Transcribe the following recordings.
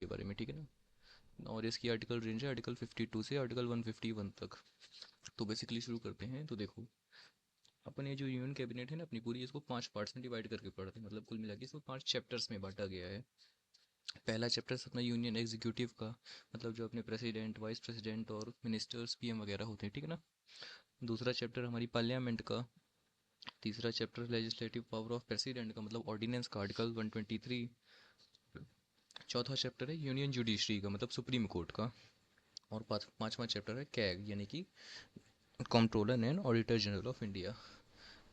के बारे में, ठीक है ना। और इसकी आर्टिकल रेंज है आर्टिकल 52 से आर्टिकल 151 तक। तो बेसिकली शुरू करते हैं। तो देखो, अपन ये जो यूनियन कैबिनेट है ना अपनी पूरी, इसको 5 पार्ट्स में डिवाइड करके पढ़ते हैं। मतलब कुल मिला के इसको 5 चैप्टर्स में बांटा गया है। पहला चैप्टर अपना यूनियन एग्जीक्यूटिव का, मतलब जो अपने प्रेसिडेंट, वाइस प्रेसिडेंट और मिनिस्टर्स, पीएम वगैरह होते हैं, ठीक है ना। दूसरा चैप्टर हमारी पार्लियामेंट का। तीसरा chapter legislative power of president का, मतलब ऑर्डिनेंस का, आर्टिकल 123। चौथा चैप्टर है यूनियन जुडिशरी का, मतलब सुप्रीम कोर्ट का। और पांचवा चैप्टर है कैग, यानी कि controller and auditor general of India.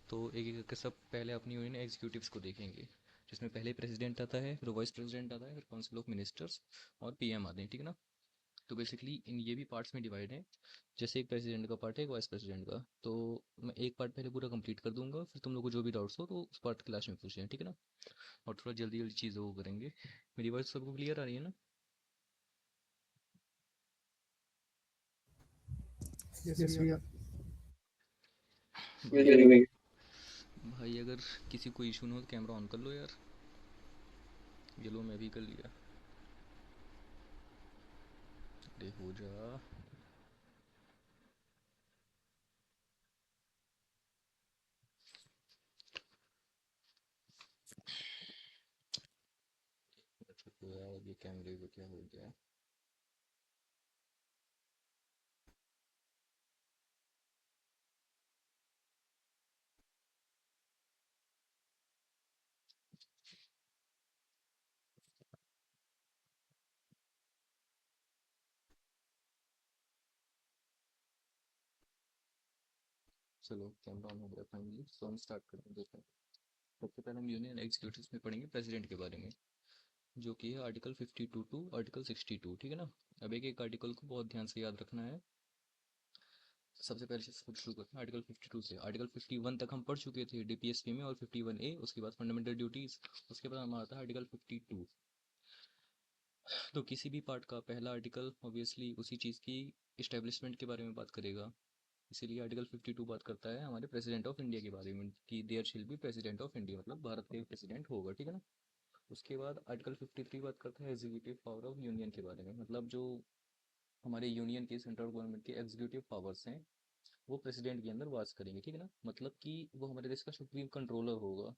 तो एक एक करके सब पहले अपनी यूनियन एग्जीक्यूटिव्स को देखेंगे, जिसमें पहले प्रेसिडेंट आता है, फिर वाइस प्रेसिडेंट आता है, फिर काउंसिल ऑफ मिनिस्टर्स और पीएम आते हैं, ठीक है ना। तो बेसिकली इन ये भी पार्ट्स में डिवाइड है। जैसे एक प्रेसिडेंट का पार्ट है, एक वाइस प्रेसिडेंट का। तो मैं एक पार्ट पहले पूरा कंप्लीट कर दूंगा, फिर तुम लोग को जो भी डाउट्स हो तो उस पार्ट क्लास में पूछें, ठीक है ना। और थोड़ा जल्दी जल्दी चीज़ें वो करेंगे। मेरी वॉइस सबको क्लियर आ रही है ना। यस भैया। भाई यस भैया। भाई अगर किसी को इशू ना हो तो कैमरा ऑन कर लो यार। ये लो, मैं भी कर लिया। अरे हो जा। तो यार ये कैमरे को क्या हो गया। चलो कैमरा ऑन हो गया फाइनली, तो हम स्टार्ट करते हैं। देखो, सबसे पहले हम यूनियन एग्जीक्यूटिव्स में पढ़ेंगे प्रेसिडेंट के बारे में, जो कि है आर्टिकल 52 टू आर्टिकल 62, ठीक है ना। अब एक एक आर्टिकल को बहुत ध्यान से याद रखना है। सबसे पहले से शुरू करते हैं आर्टिकल 52 से। आर्टिकल 51 तक हम पढ़ चुके थे डीपीएसपी में, और 51A, उसके बाद फंडामेंटल ड्यूटीज। उसके बाद हमारा था आर्टिकल 52। तो किसी भी पार्ट का पहला आर्टिकल ऑब्वियसली उसी चीज़ की इस्टेब्लिशमेंट के बारे में बात करेगा। इसीलिए आर्टिकल 52 बात करता है हमारे प्रेसिडेंट ऑफ इंडिया के बारे में, कि देयर शिल बी प्रेसिडेंट ऑफ इंडिया, मतलब भारत का प्रेसिडेंट होगा, ठीक है ना। उसके बाद आर्टिकल 53 बात करता है एग्जीक्यूटिव पावर ऑफ यूनियन के बारे में, मतलब जो हमारे यूनियन की सेंट्रल गवर्नमेंट के एग्जीक्यूटिव पावर्स हैं, वो प्रेसिडेंट के अंदर वास करेंगे, ठीक है ना। मतलब कि वो हमारे देश का सुप्रीम कंट्रोलर होगा,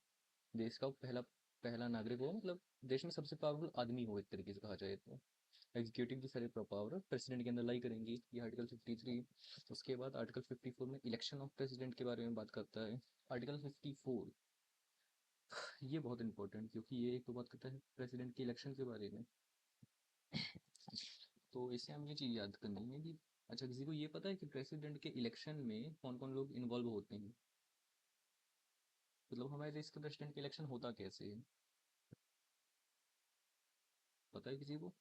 देश का पहला पहला नागरिक होगा, मतलब देश में सबसे पावरफुल आदमी हो, एक तरीके से कहा जाए तो। एग्जीक्यूटिव की सारी पावर प्रेसिडेंट के अंदर लाई करेंगी, ये आर्टिकल 53। उसके बाद आर्टिकल 54 में इलेक्शन ऑफ प्रेसिडेंट के बारे में बात करता है। आर्टिकल 54 ये बहुत इंपॉर्टेंट, क्योंकि ये एक तो बात करता है प्रेसिडेंट के इलेक्शन के बारे में। तो इससे हम ये चीज़ याद करनी है कि अच्छा, किसी को ये पता है कि प्रेसिडेंट के इलेक्शन में कौन कौन लोग इन्वॉल्व होते हैं। मतलब हमारे देश के प्रेसिडेंट का इलेक्शन होता कैसे है, पता है किसी को।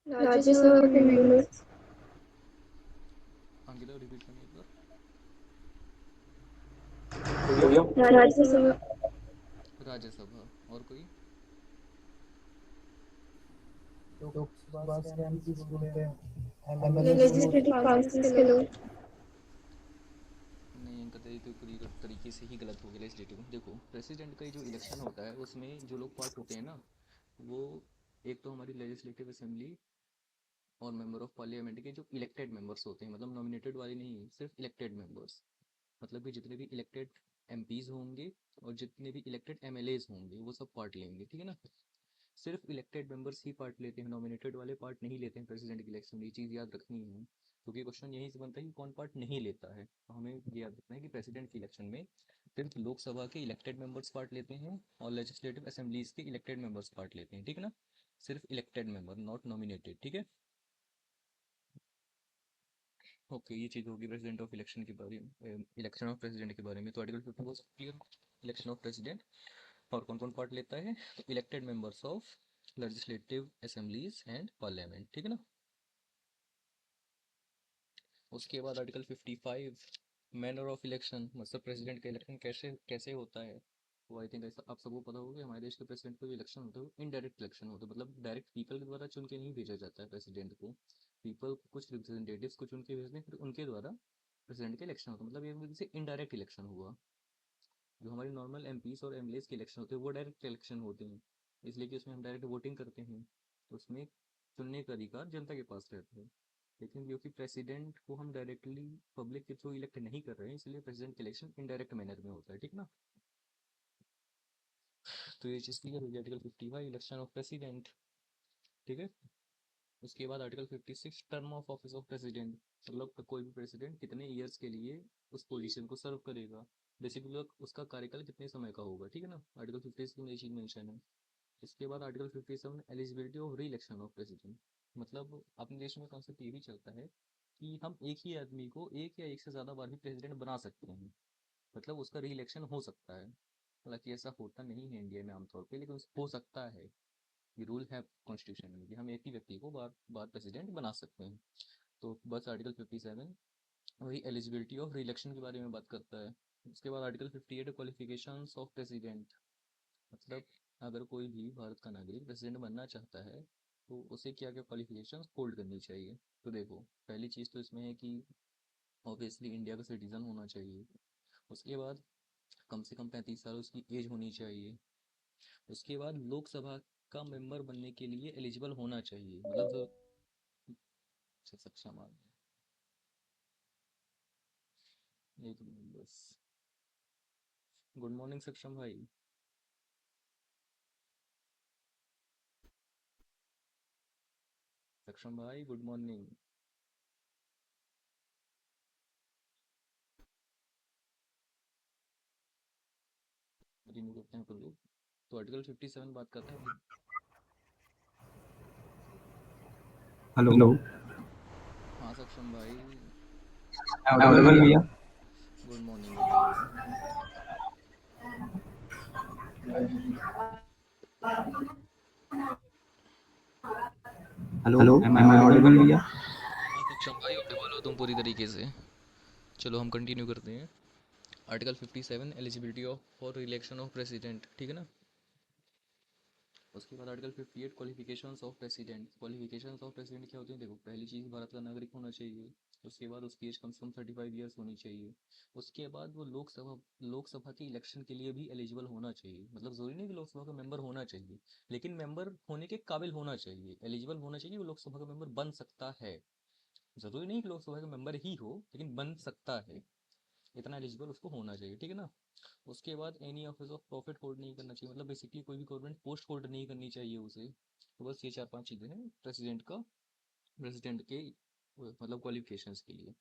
राज्यसभा के मेंबर्स। अंकिता रिपीट करना एक बार। भैया राज्यसभा। राज्यसभा, और कोई। लोकसभा से एमपीज होते हैं, ये एमएलए होते लेजिस्लेटिव काउंसिल्स के लोग। नहीं, इनका तो पूरी तरीके से ही गलत हो गया लेजिस्लेटिव। देखो, प्रेसिडेंट का जो इलेक्शन होता है उसमें जो लोग पार्ट होते हैं ना, वो एक तो हमारी लेजिस्लेटिव असेंबली और मेंबर ऑफ पार्लियामेंट के जो इलेक्टेड मेंबर्स होते हैं, मतलब नॉमिनेटेड वाले नहीं, सिर्फ इलेक्टेड मेंबर्स। मतलब कि जितने भी इलेक्टेड एमपीज होंगे और जितने भी इलेक्टेड एमएलएज होंगे वो सब पार्ट लेंगे, ठीक है ना। सिर्फ इलेक्टेड मेंबर्स ही पार्ट लेते हैं, नॉमिनेटेड वाले पार्ट नहीं लेते हैं प्रेसिडेंट के इलेक्शन में। ये चीज़ याद रखनी है, क्योंकि क्वेश्चन यहीं से बनता है कि कौन पार्ट नहीं लेता है। तो हमें ये याद रखना है कि प्रेसिडेंट के इलेक्शन में सिर्फ लोकसभा के इलेक्टेड मेंबर्स पार्ट लेते हैं, और लेजिस्लेटिव असेंबलीज के इलेक्टेड मेंबर्स पार्ट लेते हैं, ठीक है ना। सिर्फ इलेक्टेड मेंबर, नॉट नॉमिनेटेड, ठीक है। ओके, ये चीज़ होगी प्रेसिडेंट ऑफ इलेक्शन के बारे में, इलेक्शन ऑफ प्रेसिडेंट के बारे में। तो आर्टिकल 50 को क्लियर, इलेक्शन ऑफ प्रेसिडेंट और कौन कौन पार्ट लेता है, तो elected members of legislative assemblies and parliament, ठीक है ना। उसके बाद आर्टिकल 55, मैनर ऑफ इलेक्शन, मतलब प्रेसिडेंट का इलेक्शन कैसे कैसे होता है। तो आई थिंक ऐसा आप सबको पता होगा कि हमारे देश के प्रेसिडेंट का जो इलेक्शन होता है वो इनडायरेक्ट इलेक्शन होता है, मतलब डायरेक्ट पीपल के द्वारा चुन के नहीं भेजा जाता है प्रेसिडेंट को। पीपल कुछ रिप्रेजेंटेटिव्स को चुन के भेजते हैं, फिर उनके द्वारा प्रेसिडेंट का इलेक्शन होता है। मतलब ये जैसे इनडायरेक्ट इलेक्शन हुआ। जो हमारे नॉर्मल एमपीस और एमएलएस के इलेक्शन होते हैं वो डायरेक्ट इलेक्शन होते हैं। इसलिए कि उसमें हम डायरेक्ट वोटिंग करते हैं, तो उसमें चुनने का अधिकार जनता के पास रहता है। लेकिन क्योंकि प्रेसिडेंट को हम डायरेक्टली पब्लिक के थ्रू इलेक्ट नहीं कर रहे हैं, इसलिए प्रेसिडेंट इलेक्शन इनडायरेक्ट मैनर में होता है, ठीक ना। तो ये चीज़ क्लियर हो गई, आर्टिकल 55 इलेक्शन ऑफ प्रेसिडेंट, ठीक है। उसके बाद article 56 term of office of president, मतलब कोई भी प्रेसिडेंट कितने ईयर्स के लिए उस पोजीशन को सर्व करेगा, बेसिकली उसका कार्यकाल कितने समय का होगा, ठीक है ना। आर्टिकल 56 में ये चीज़ मेंशन है। इसके बाद आर्टिकल 57 एलिजिबिलिटी ऑफ री इलेक्शन ऑफ प्रेसिडेंट, मतलब अपने देश में कॉन्सेप्ट ये भी चलता है कि हम एक ही आदमी को एक या एक से ज़्यादा बार भी प्रेसिडेंट बना सकते हैं, मतलब उसका री इलेक्शन हो सकता है। हालांकि ऐसा होता नहीं है इंडिया में आमतौर पे, लेकिन हो सकता है। ये रूल है कॉन्स्टिट्यूशन में कि हम एक ही व्यक्ति को बार बार प्रेसिडेंट बना सकते हैं। तो बस आर्टिकल 57 वही एलिजिबिलिटी ऑफ री इलेक्शन के बारे में बात करता है। उसके बाद आर्टिकल 58 क्वालिफिकेशंस ऑफ प्रेसिडेंट, मतलब अगर कोई भी भारत का नागरिक प्रेसिडेंट बनना चाहता है तो उसे क्या क्या क्वालिफिकेशंस होल्ड करनी चाहिए। तो देखो, पहली चीज़ तो इसमें है कि ऑब्वियसली इंडिया का सिटीज़न होना चाहिए। उसके बाद कम से कम 35 साल उसकी एज होनी चाहिए। उसके बाद लोकसभा का मेंबर बनने के लिए एलिजिबल होना चाहिए, मतलब जो सक्षम आदमी। एक मिनट बस। गुड मॉर्निंग सक्षम भाई। सक्षम भाई गुड मॉर्निंग। कंटिन्यू करते हैं अपन लोग। तो आर्टिकल 57 बात करता है। हेलो। हाँ सक्षम भाई। ऑडिबल भैया? Good morning good morning. Hello, am I audible भैया? हाँ सक्षम भाई ऑडिबल हो तुम पूरी तरीके से। चलो हम कंटिन्यू करते हैं। Article 57 eligibility of for election of president, ठीक है ना। उसके बाद article 58 qualifications of president. Qualifications of president क्या होती है, देखो पहली चीज़ भारत का नागरिक होना चाहिए। उसके बाद उसकी एज कम से कम 35 ईयर्स होनी चाहिए। उसके बाद वो लोकसभा के इलेक्शन के लिए भी एलिजिबल होना चाहिए, मतलब ज़रूरी नहीं कि लोकसभा का मेंबर होना चाहिए, लेकिन मेंबर होने के काबिल होना चाहिए, एलिजिबल होना चाहिए, वो लोकसभा का मेंबर बन सकता है। ज़रूरी नहीं कि लोकसभा का मेंबर ही हो, लेकिन बन सकता है, इतना एलिजिबल उसको होना चाहिए, ठीक है ना। उसके बाद any office of profit hold नहीं करना चाहिए, मतलब बेसिकली कोई भी गवर्नमेंट पोस्ट होल्ड नहीं करनी चाहिए उसे। तो बस ये 4-5 चीज़ें हैं प्रेसिडेंट के मतलब क्वालिफिकेशंस के लिए।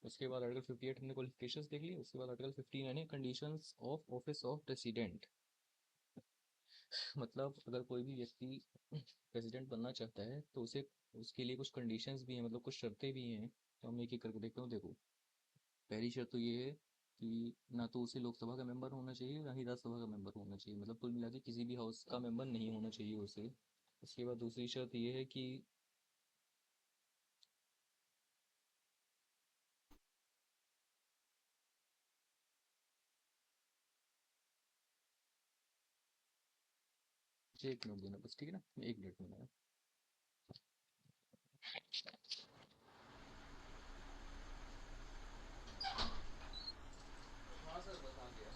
उसके बाद आर्टिकल 58 हमने क्वालिफिकेशंस देख ली। उसके बाद आर्टिकल 59 है conditions of office of president. मतलब अगर कोई भी व्यक्ति प्रेसिडेंट बनना चाहता है तो उसे उसके लिए कुछ कंडीशंस भी हैं, मतलब कुछ शर्तें भी हैं। तो हम एक एक करके देखते हैं। देखो, पहली शर्त तो ये है कि ना तो उसे लोकसभा का मेंबर होना चाहिए, ना ही राज्यसभा का मेंबर होना चाहिए, मतलब कुल मिला के किसी भी हाउस का मेंबर नहीं होना चाहिए उसे। उसके बाद दूसरी शर्त ये है कि मुझे 1 मिनट देना बस, ठीक है ना, 1 मिनट में आया। हाँ सर बस आ गया।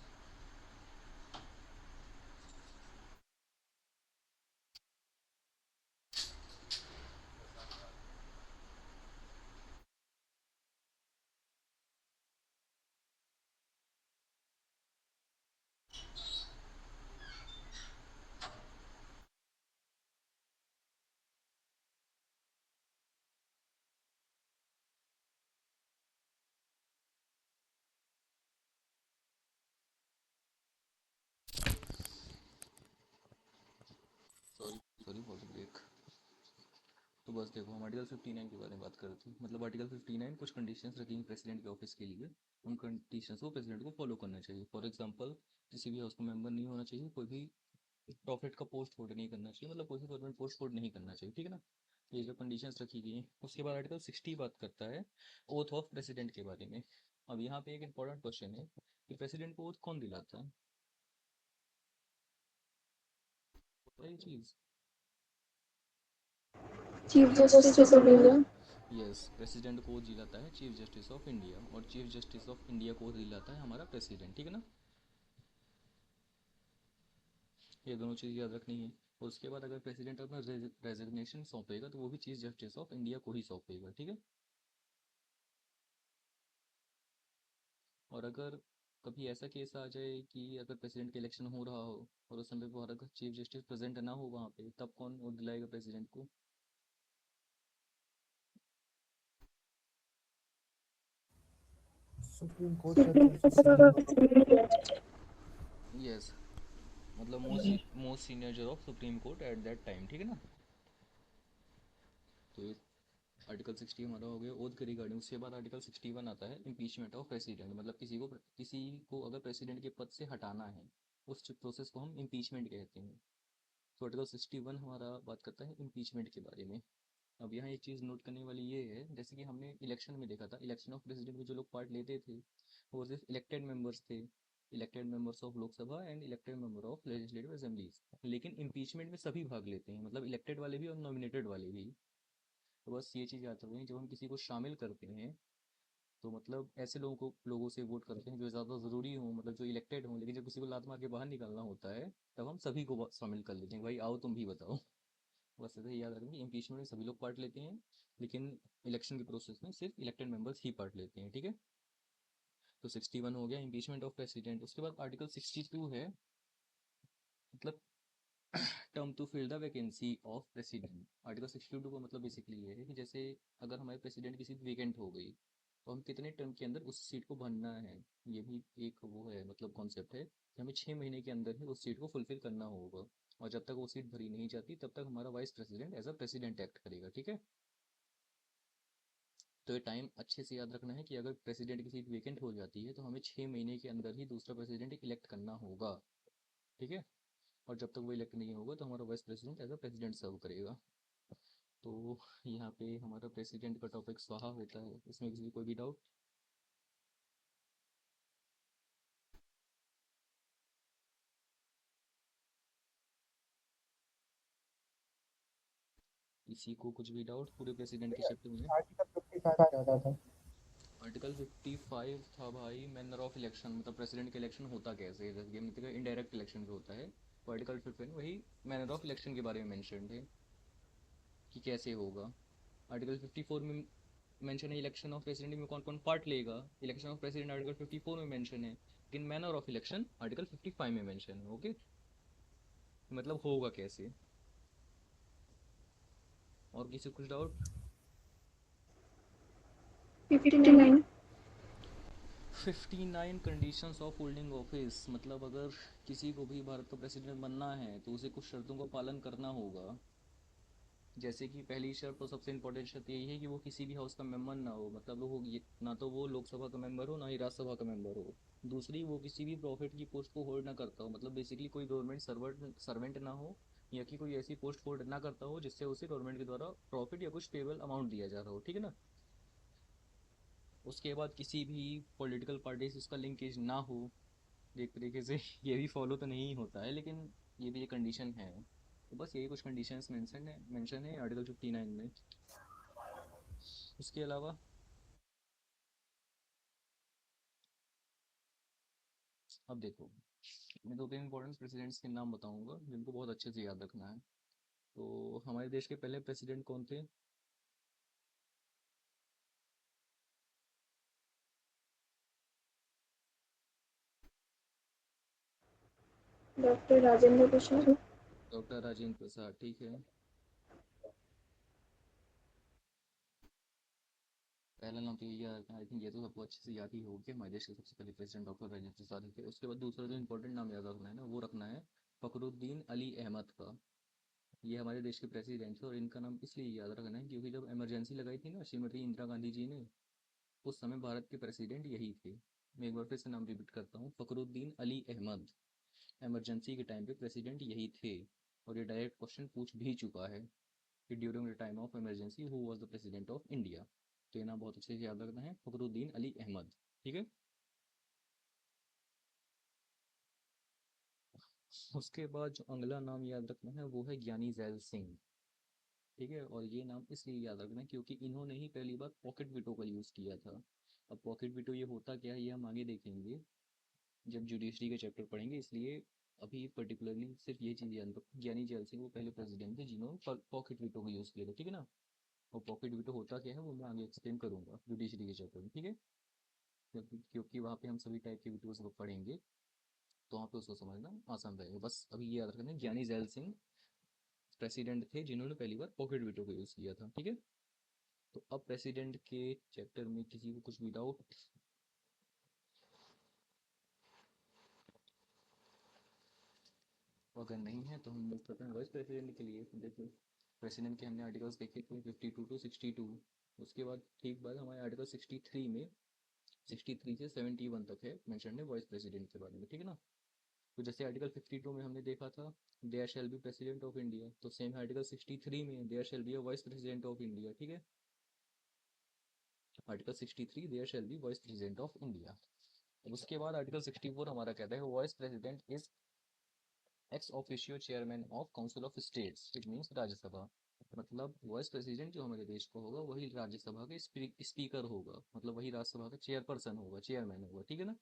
Sorry sorry for the break. तो बस देखो, हम आर्टिकल 59 के बारे में बात कर रहे थे। मतलब आर्टिकल 59 कुछ कंडीशंस रखेंगे प्रेसिडेंट के ऑफिस के लिए। उन कंडीशंस को प्रेसिडेंट को फॉलो करना चाहिए। फॉर एग्जांपल, किसी भी हाउस का मेंबर नहीं होना चाहिए, कोई भी प्रॉफिट का पोस्ट होल्ड नहीं करना चाहिए, मतलब कोई भी गवर्नमेंट पोस्ट होल्ड नहीं करना चाहिए, ठीक है ना। ये जो कंडीशंस रखी गई हैं। उसके बाद आर्टिकल 60 बात करता है ओथ ऑफ प्रेसिडेंट के बारे में। अब यहाँ पे एक इंपॉर्टेंट क्वेश्चन है कि प्रेसिडेंट को ओथ कौन दिलाता है, पता है ये चीज़। Chief justice of India. Yes, president को दिलाता है चीफ जस्टिस ऑफ इंडिया, और चीफ जस्टिस ऑफ इंडिया को दिलाता है हमारा प्रेसिडेंट, ठीक है ना। ये दोनों चीज़ याद रखनी है। उसके बाद अगर प्रेसिडेंट अपना रेजिग्नेशन सौंपेगा तो वो भी चीफ जस्टिस ऑफ इंडिया को ही सौंपेगा, ठीक है। और अगर कभी ऐसा केस आ जाए कि अगर प्रेसिडेंट का इलेक्शन हो रहा हो और उस समय भारत का चीफ जस्टिस प्रेजेंट ना हो वहाँ पे, तब कौन वोट दिलाएगा प्रेसिडेंट को? सुप्रीम कोर्ट या सुप्रीम कोर्ट। यस, मतलब मोस्ट सीनियर जज of supreme court at that time, ठीक है ना। तो आर्टिकल 60 हमारा हो गया ओथ के रिगार्डिंग। उसके बाद आर्टिकल 61 आता है इम्पीचमेंट ऑफ प्रेसिडेंट, मतलब किसी को अगर प्रेसिडेंट के पद से हटाना है, उस प्रोसेस को हम इम्पीचमेंट कहते हैं। तो आर्टिकल 61 हमारा बात करता है इम्पीचमेंट के बारे में। अब यहाँ एक चीज़ नोट करने वाली ये है, जैसे कि हमने इलेक्शन में देखा था, इलेक्शन ऑफ प्रेसिडेंट में जो लोग पार्ट लेते थे वो सिर्फ इलेक्टेड मेंबर्स थे, elected members of Lok Sabha and elected member of legislative assemblies. लेकिन इम्पीचमेंट में सभी भाग लेते हैं, मतलब इलेक्टेड वाले भी और नॉमिनेटेड वाले भी। तो बस ये चीज़ याद रखें, जब हम किसी को शामिल करते हैं तो मतलब ऐसे लोगों से वोट करते हैं जो ज़्यादा ज़रूरी हो, मतलब जो इलेक्टेड हों, लेकिन जब किसी को लात मार के बाहर निकालना होता है तब हम सभी को शामिल कर लेते हैं, भाई आओ तुम भी बताओ। बस ऐसे ही याद रखें कि इम्पीचमेंट में सभी लोग पार्ट लेते हैं, लेकिन इलेक्शन के प्रोसेस में सिर्फ इलेक्टेड मेंबर्स ही पार्ट लेते हैं, ठीक है। तो 61 हो गया इम्पीचमेंट ऑफ प्रेसिडेंट। उसके बाद आर्टिकल 62 है, मतलब term to fill the vacancy of president. Article 62 का मतलब बेसिकली ये है कि जैसे अगर हमारे प्रेसिडेंट की सीट वेकेंट हो गई तो हम कितने टर्म के अंदर उस सीट को भरना है। ये भी एक वो है, मतलब कॉन्सेप्ट है कि हमें 6 महीने के अंदर ही उस सीट को फुलफिल करना होगा, और जब तक वो सीट भरी नहीं जाती तब तक हमारा vice president as a president act करेगा, ठीक है। तो ये टाइम अच्छे से याद रखना है कि अगर प्रेसिडेंट की सीट वेकेंट हो जाती है तो हमें 6 महीने के अंदर ही दूसरा प्रेसिडेंट इलेक्ट करना होगा, ठीक है। और जब तक वो इलेक्ट नहीं होगा तो हमारा vice president as a president serve करेगा। तो यहाँ पे हमारा प्रेसिडेंट का टॉपिक स्वाहा होता है, इसमें किसी को कोई भी डाउट? किसी को कुछ भी डाउट पूरे प्रेसिडेंट के चैप्टर में? आर्टिकल 55 ज़्यादा था। आर्टिकल 55 था भाई मैनर ऑफ इलेक्शन, मतलब प्रेसिडेंट का इलेक्शन होता कैसे है, जैसे कि हमने देखा इनडायरेक्ट इलेक्शन जो होता है। तो आर्टिकल 55 वही मैनर ऑफ इलेक्शन के बारे में मेंशन है कि कैसे होगा। आर्टिकल 54 में मेंशन है इलेक्शन ऑफ प्रेसिडेंट में कौन कौन पार्ट लेगा, इलेक्शन ऑफ प्रेसिडेंट आर्टिकल 54 में मेंशन है, लेकिन मैनर ऑफ इलेक्शन आर्टिकल 55 में मेंशन है, ओके। मतलब होगा कैसे। और किसी को कुछ doubt? 59। 59 conditions of holding office, मतलब अगर किसी को भी भारत का प्रेसिडेंट बनना है तो उसे कुछ शर्तों का पालन करना होगा। जैसे कि पहली शर्त और सबसे इम्पोर्टेंट शर्त यही है कि वो किसी भी हाउस का मेंबर ना हो, मतलब ना तो वो लोकसभा का मेंबर हो ना ही राज्यसभा का मेंबर हो। दूसरी, वो किसी भी प्रॉफिट की पोस्ट को होल्ड ना करता हो, मतलब बेसिकली कोई गवर्नमेंट सर्वेंट ना हो, या कि कोई ऐसी पोस्ट होल्ड ना करता हो जिससे उसे गवर्नमेंट के द्वारा प्रॉफिट या कुछ पेबल अमाउंट दिया जा रहा हो, ठीक है ना। उसके बाद किसी भी पॉलिटिकल पार्टी से उसका लिंकेज ना हो। एक तरीके से ये भी फॉलो तो नहीं होता है, लेकिन ये भी एक कंडीशन है। तो बस यही कुछ कंडीशंस मेंशन है आर्टिकल 59 में। उसके अलावा अब देखो, मैं दो तीन इंपॉर्टेंट प्रेसिडेंट्स के नाम बताऊंगा जिनको बहुत अच्छे से याद रखना है। तो हमारे देश के पहले प्रेसिडेंट कौन थे? डॉक्टर राजेंद्र प्रसाद। डॉक्टर राजेंद्र प्रसाद, ठीक है। पहला नाम तो यही आई थिंक ये तो सबको अच्छे से याद ही हो गया, हमारे देश के सबसे पहले प्रेसिडेंट डॉक्टर राजेंद्र प्रसाद ही थे। उसके बाद दूसरा जो इंपॉर्टेंट नाम याद रखना है ना, वो रखना है फखरुद्दीन अली अहमद का। ये हमारे देश के प्रेसिडेंट थे, और इनका नाम इसलिए याद रखना है क्योंकि जब इमरजेंसी लगाई थी ना श्रीमती इंदिरा गांधी जी ने, उस समय भारत के प्रेसिडेंट यही थे। मैं एक बार फिर से नाम रिपीट करता हूँ, फखरुद्दीन अली अहमद। इमरजेंसी के टाइम पे प्रेसिडेंट यही थे। और ये डायरेक्ट क्वेश्चन पूछ भी चुका है कि during the time of emergency who was the president of India. तो ये नाम बहुत अच्छे से याद रखना है, फखरुद्दीन अली अहमद, ठीक है। उसके बाद जो अगला नाम याद रखना है वो है ज्ञानी जैल सिंह, ठीक है। और ये नाम इसलिए याद रखना है क्योंकि इन्होंने ही पहली बार पॉकेट विटो का यूज़ किया था। अब पॉकेट विटो ये होता क्या है ये हम आगे देखेंगे जब जुडिशरी के चैप्टर पढ़ेंगे, इसलिए अभी पर्टिकुलरली सिर्फ ये चीज़ याद रखो, ज्ञानी जैल सिंह वो पहले प्रेसिडेंट थे जिन्होंने पॉकेट वीटो को यूज़ किया था, ठीक है ना। और पॉकेट वीटो होता क्या है वो मैं आगे एक्सप्लेन करूंगा जुडिशरी के चैप्टर में, ठीक है। क्योंकि वहाँ पे हम सभी टाइप के वीटोज को पढ़ेंगे, तो वहाँ पे उसको समझना आसान रहेगा। बस अभी ये याद रखना, ज्ञानी जैल सिंह प्रेसिडेंट थे जिन्होंने पहली बार पॉकेट वीटो को यूज़ किया था, ठीक है। तो अब प्रेसिडेंट के चैप्टर में किसी को कुछ भी डाउट? अगर नहीं है तो हम मूव करते हैं वाइस प्रेसिडेंट के लिए। देखिए प्रेसिडेंट के हमने आर्टिकल्स देखे थे 52 टू 62। उसके बाद ठीक बाद हमारे आर्टिकल 63 में 63 से 71 तक है मेंशन है वाइस प्रेसिडेंट के बारे में, ठीक है ना। तो जैसे आर्टिकल 52 में हमने देखा था there shall be president of India, तो सेम है आर्टिकल 63 में there shall be a vice president of India, ठीक है। Article 63 there shall be vice president of India. अब उसके बाद आर्टिकल 64 हमारा कहता है vice president is ex officio chairman of council of states, it means Rajya Sabha. मतलब वाइस प्रेसिडेंट जो हमारे देश का होगा वही राज्यसभा के स्पीकर होगा, मतलब वही राज्यसभा का चेयरपर्सन होगा, चेयरमैन होगा, ठीक है ना।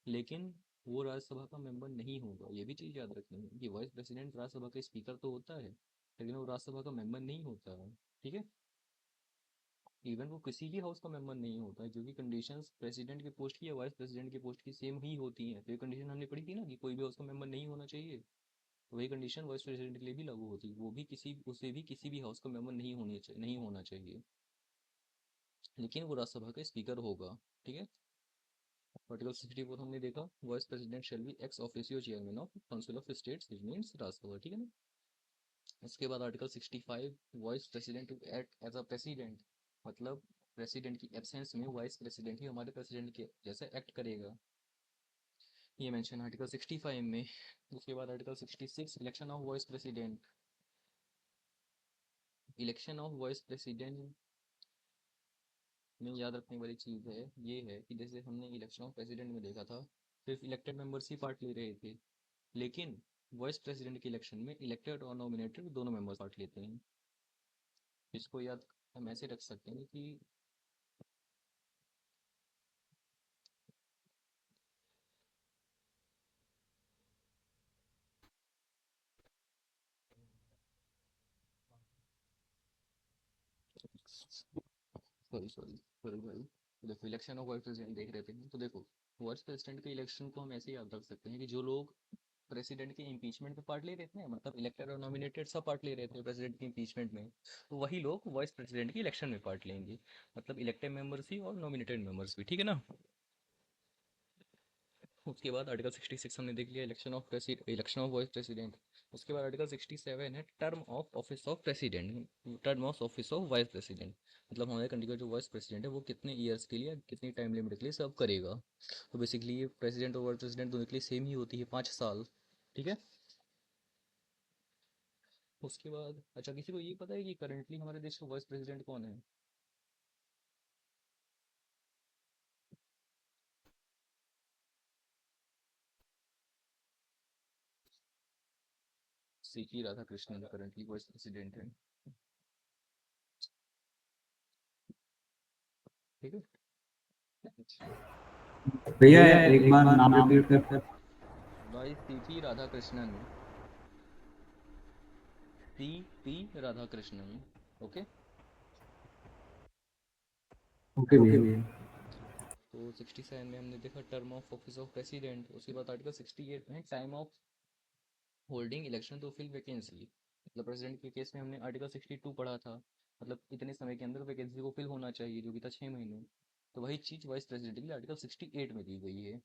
लेकिन वो राज्यसभा का मेंबर नहीं होगा, ये भी चीज़ याद रखनी है कि वाइस प्रेसिडेंट राज्यसभा का स्पीकर तो होता है लेकिन वो राज्यसभा का मेंबर नहीं होता है, ठीक है। इवन वो किसी भी हाउस का मेंबर नहीं होता है, जो कि कंडीशंस प्रेसिडेंट के पोस्ट की या वाइस प्रेसिडेंट के पोस्ट की सेम ही होती हैं। तो ये कंडीशन हमने पढ़ी थी ना कि कोई भी हाउस का मेंबर नहीं होना चाहिए, तो वही कंडीशन वाइस प्रेसिडेंट के लिए भी लागू होती है। वो भी किसी भी हाउस का मेंबर नहीं होना चाहिए, लेकिन वो राज्यसभा का स्पीकर होगा, ठीक है। आर्टिकल 64 हमने देखा vice president shall be ex officio chairman of council of states, it means Rajya Sabha, ठीक है ना। उसके बाद article 65 vice president to act as a president, मतलब प्रेसिडेंट की एब्सेंस में वाइस प्रेसिडेंट ही हमारे प्रेसिडेंट के जैसे एक्ट करेगा, ये मेंशन आर्टिकल 65 में। उसके बाद article 66 election of vice president. Election of vice president में याद रखने वाली चीज़ है ये है कि जैसे हमने इलेक्शन ऑफ प्रेसिडेंट में देखा था सिर्फ इलेक्टेड मेंबर्स ही पार्ट ले रहे थे, लेकिन वाइस प्रेसिडेंट के इलेक्शन में इलेक्टेड और नॉमिनेटेड दोनों मेंबर्स पार्ट लेते हैं। इसको याद हम ऐसे रख सकते हैं कि सॉरी सॉरी सॉरी भाई, तो देखो इलेक्शन ऑफ वाइस प्रेसिडेंट देख रहे थे, तो देखो वाइस प्रेसिडेंट के इलेक्शन को हम ऐसे याद रख सकते हैं कि जो लोग प्रेसिडेंट के इम्पीचमेंट में पार्ट ले रहे थे ना, मतलब इलेक्टेड और नॉमिनेटेड सब पार्ट ले रहे थे प्रेसिडेंट के इम्पीचमेंट में, तो वही लोग वाइस प्रेसिडेंट के इलेक्शन में पार्ट लेंगे, मतलब इलेक्टेड मेंबर्स भी और नॉमिनेटेड मेंबर्स भी, ठीक है ना। उसके बाद आर्टिकल 66 हमने देख लिया इलेक्शन ऑफ वाइस प्रेसिडेंट। उसके बाद आर्टिकल 67 है term of office of president, term of office of vice president, मतलब हमारे कंट्री का जो वाइस प्रेसिडेंट है वो कितने ईयर्स के लिए कितनी टाइम लिमिट के लिए सर्व करेगा। तो बेसिकली ये प्रेसिडेंट और वाइस प्रेसिडेंट दोनों के लिए सेम ही होती है, 5 साल, ठीक है। उसके बाद अच्छा किसी को ये पता है कि करंटली हमारे देश का वाइस प्रेसिडेंट कौन है? CP Radhakrishnan currently vice president है, ठीक है। भैया एक बार नाम रिपीट कर। भाई CP Radhakrishnan, C P Radhakrishnan, okay. Okay भैया। तो 67 में हमने देखा term of office of president. उसके बाद आर्टिकल 68 में time of holding election to fill vacancy, मतलब प्रेसिडेंट के केस में हमने आर्टिकल 62 पढ़ा था, मतलब इतने समय के अंदर वैकेंसी को फिल होना चाहिए जो कि था 6 महीने। तो वही चीज़ वाइस प्रेसिडेंट के लिए आर्टिकल 68 में दी गई है,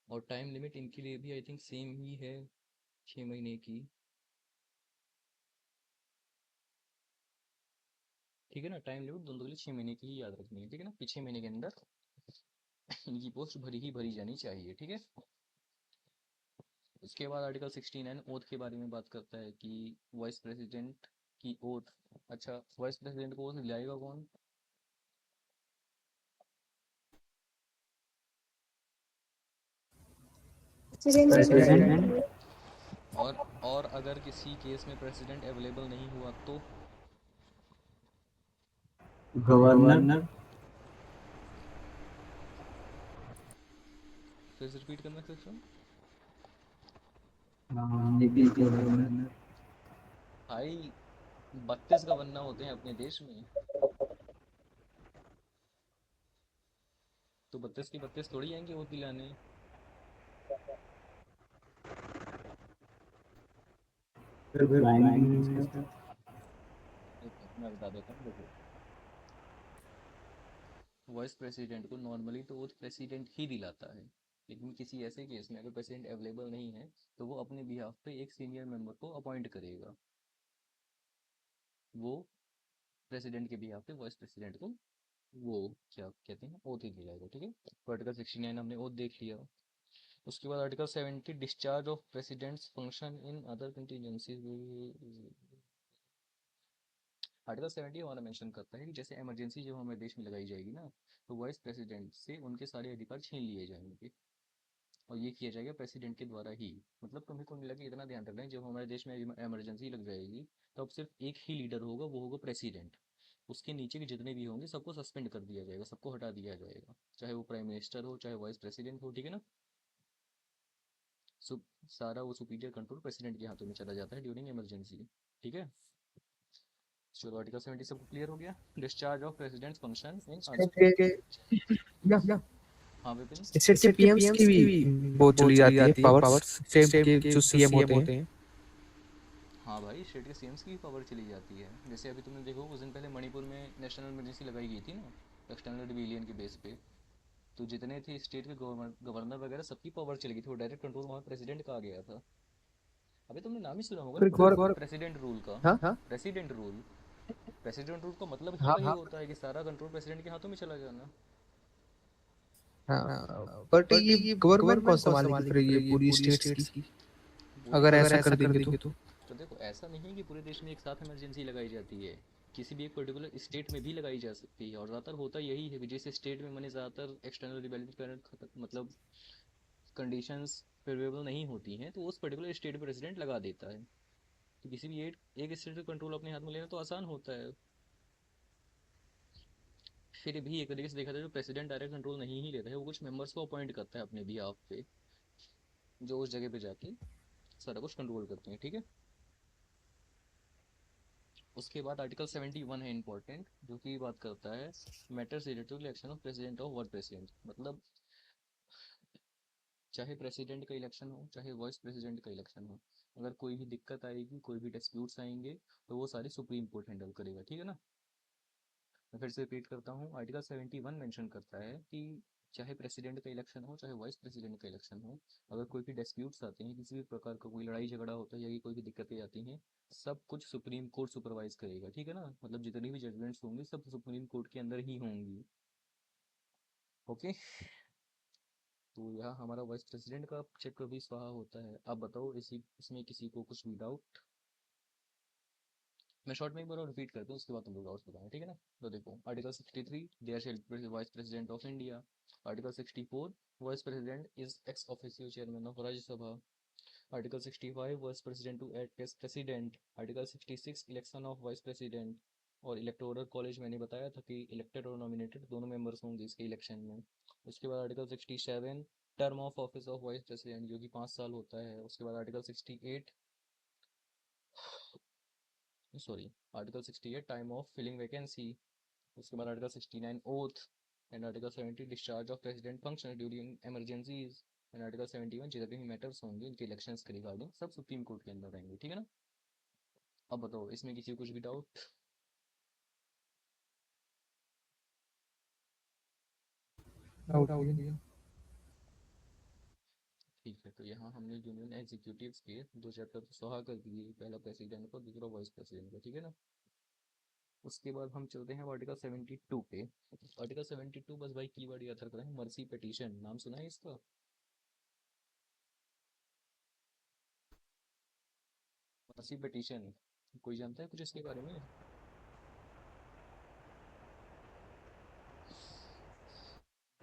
और टाइम लिमिट इनके लिए भी आई थिंक सेम ही है, 6 महीने की, ठीक है ना। टाइम लिमिट दोनों के लिए 6 महीने की ही याद रखनी है, ठीक है ना, कि 6 महीने के अंदर इनकी पोस्ट भरी ही भरी जानी चाहिए, ठीक है। उसके बाद आर्टिकल 69 ओथ के बारे में बात करता है कि वाइस प्रेसिडेंट की ओथ। अच्छा वाइस प्रेसिडेंट को ओथ दिलाएगा कौन? प्रेसिडेंट प्रेसिडेंट, और अगर किसी केस में प्रेसिडेंट अवेलेबल नहीं हुआ तो गवर्नर, फिर से रिपीट करना सेक्शन। Navy governor. भाई 32 गवर्नर होते हैं अपने देश में, तो 32 की 32 थोड़ी आएंगे वोट दिलाने। फिर प्राइम मिनिस्टर। देखो मैं बता देता हूँ, देखो वाइस प्रेसिडेंट को नॉर्मली तो वो प्रेसिडेंट ही दिलाता है, लेकिन किसी ऐसे केस में अगर प्रेसिडेंट अवेलेबल नहीं है तो वो अपने बिहाफ पे एक सीनियर मेंबर को अपॉइंट करेगा। वो प्रेसिडेंट के बिहाफ पे वाइस प्रेसिडेंट को वो क्या कहते हैं ओथ ही दिलाएगा, ठीक है। तो आर्टिकल 69 हमने ओथ देख लिया। उसके बाद article 70 discharge of president's function in other contingencies. Article 70 हमारा मेंशन करता है कि जैसे इमरजेंसी जब हमारे देश में लगाई जाएगी ना, तो वाइस प्रेसिडेंट से उनके सारे अधिकार छीन लिए जाएंगे, और ये किया जाएगा प्रेसिडेंट के द्वारा ही। मतलब तुम्हें को नहीं लगे, इतना ध्यान रखना है जब हमारे देश में इमरजेंसी लग जाएगी तब सिर्फ एक ही लीडर होगा, वो होगा प्रेसिडेंट। उसके नीचे के जितने भी होंगे सबको सस्पेंड कर दिया जाएगा, सबको हटा दिया जाएगा, चाहे वो प्राइम मिनिस्टर हो चाहे वाइस प्रेसिडेंट हो, ठीक है ना। सो सारा वो सुपीरियर कंट्रोल प्रेसिडेंट के हाथों में चला जाता है ड्यूरिंग इमरजेंसी, ठीक है। चलो आर्टिकल 70 सबको क्लियर हो गया। Discharge of president function in के या हाँ विपिन। स्टेट के पीएम्स की भी वो चली जाती है पावर्स, स्टेट के जो सीएम होते हैं। हाँ भाई स्टेट के सीएम्स की भी पावर चली जाती है। जैसे अभी तुमने देखो कुछ दिन पहले मणिपुर में नेशनल इमरजेंसी लगाई गई थी ना, एक्सटर्नल रिबेलियन के बेस पे। तो जितने थे स्टेट के गवर्नर वगैरह सबकी पावर चली गई थी, वो डायरेक्ट कंट्रोल वहाँ प्रेसिडेंट का आ गया था। अभी तुमने नाम ही सुना होगा फिर ना, गौर प्रेसिडेंट रूल का। हाँ प्रेसिडेंट रूल, प्रेसिडेंट रूल का मतलब ही हाँ वही होता है कि सारा कंट्रोल प्रेसिडेंट के हाथों में चला जाना। हाँ, बट ये गवर्नमेंट कौन संभालेगी फिर ये पूरी स्टेट्स की, वही अगर तो। ऐसा कर देंगे तो? तो देखो ऐसा नहीं है कि पूरे देश में एक साथ इमरजेंसी लगाई जाती है, किसी भी एक पर्टिकुलर स्टेट में भी लगाई जा सकती है। और ज़्यादातर होता यही है कि जिस स्टेट में मैंने ज़्यादातर एक्सटर्नल रिबेलियन मतलब कंडीशंस फेवरेबल नहीं होती हैं, तो उस पर्टिकुलर स्टेट में प्रेसिडेंट लगा देता है। तो किसी भी एक स्टेट का कंट्रोल अपने हाथ में लेना तो आसान होता है। फिर भी एक तरीके से देखा जाए तो प्रेसिडेंट डायरेक्ट कंट्रोल नहीं ही लेता है, वो कुछ मेंबर्स को अपॉइंट करता है अपने बिहाफ पे, जो उस जगह पे जाके सारा कुछ कंट्रोल करते हैं, ठीक है। उसके बाद आर्टिकल 71 है इंपॉर्टेंट, जो कि बात करता है matters related to election of president और वर्ड प्रेसिडेंट। मतलब चाहे प्रेसिडेंट का इलेक्शन हो चाहे वाइस प्रेसिडेंट का इलेक्शन हो, अगर कोई भी दिक्कत आएगी, कोई भी डिस्प्यूट्स आएंगे, तो वो सारे सुप्रीम कोर्ट हैंडल करेगा, ठीक है ना। मैं फिर से रिपीट करता हूँ, आर्टिकल 71 मेंशन करता है कि चाहे प्रेसिडेंट का इलेक्शन हो चाहे वाइस प्रेसिडेंट का इलेक्शन हो, अगर कोई भी डिस्प्यूट्स आते हैं, किसी भी प्रकार का कोई लड़ाई झगड़ा होता है या कोई भी दिक्कतें आती हैं, सब कुछ सुप्रीम कोर्ट सुपरवाइज करेगा, ठीक है ना। मतलब जितनी भी जजमेंट्स होंगी सब सुप्रीम कोर्ट के अंदर ही होंगी, ओके। तो यहाँ हमारा वाइस प्रेसिडेंट का चक्र भी स्वाहा होता है। अब बताओ इसी इसमें किसी को कुछ भी डाउट? मैं शॉर्ट में एक बार और रिपीट करता हूँ, उसके बाद तुम लोग डाउट्स बताना, ठीक है ना। तो देखो article 63 there shall be vice president of India. Article 64 vice president is ex officio chairman of Rajya Sabha. Article 65 vice president to act as president. Article 66 election of vice president. और इलेक्टोरल कॉलेज मैंने बताया था कि इलेक्टेड और nominated दोनों members होंगे इसके election में। उसके बाद article 67 term of office of vice president, जो कि 5 साल होता है। उसके बाद article 68 sorry article 68 time of filling vacancy. उसके बाद article 69 oath. And article 70 discharge of president function during emergencies. And article 71 जितने भी मैटर्स होंगे इनके इलेक्शंस के रिगार्डिंग सब सुप्रीम कोर्ट के अंदर रहेंगे, ठीक है ना। अब बताओ इसमें किसी को कुछ भी डाउट? आउट हो गया। ठीक है, तो यहाँ हमने यूनियन एग्जीक्यूटिव्स के दो चैप्टर तो सहा कर दिए, पहला प्रेसिडेंट का दूसरा वाइस प्रेसिडेंट का, ठीक है ना। उसके बाद हम चलते हैं आर्टिकल 72 पे। आर्टिकल 72 बस भाई कीवर्ड याद रखना है, मर्सी पिटीशन, नाम सुना है इसका? मर्सी पिटीशन कोई जानता है कुछ इसके बारे में?